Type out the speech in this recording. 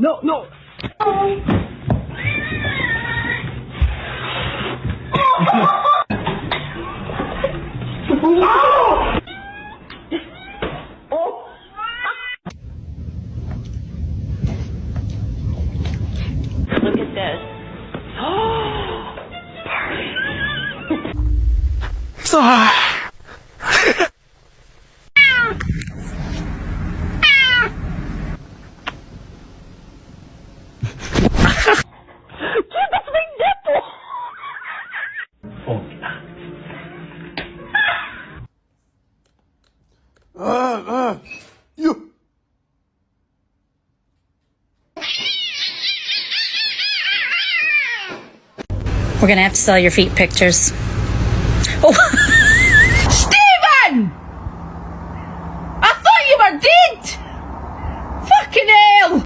No, no. Look at this. That's my nipple! You. We're gonna have to sell your feet pictures. Oh. Steven! I thought you were dead!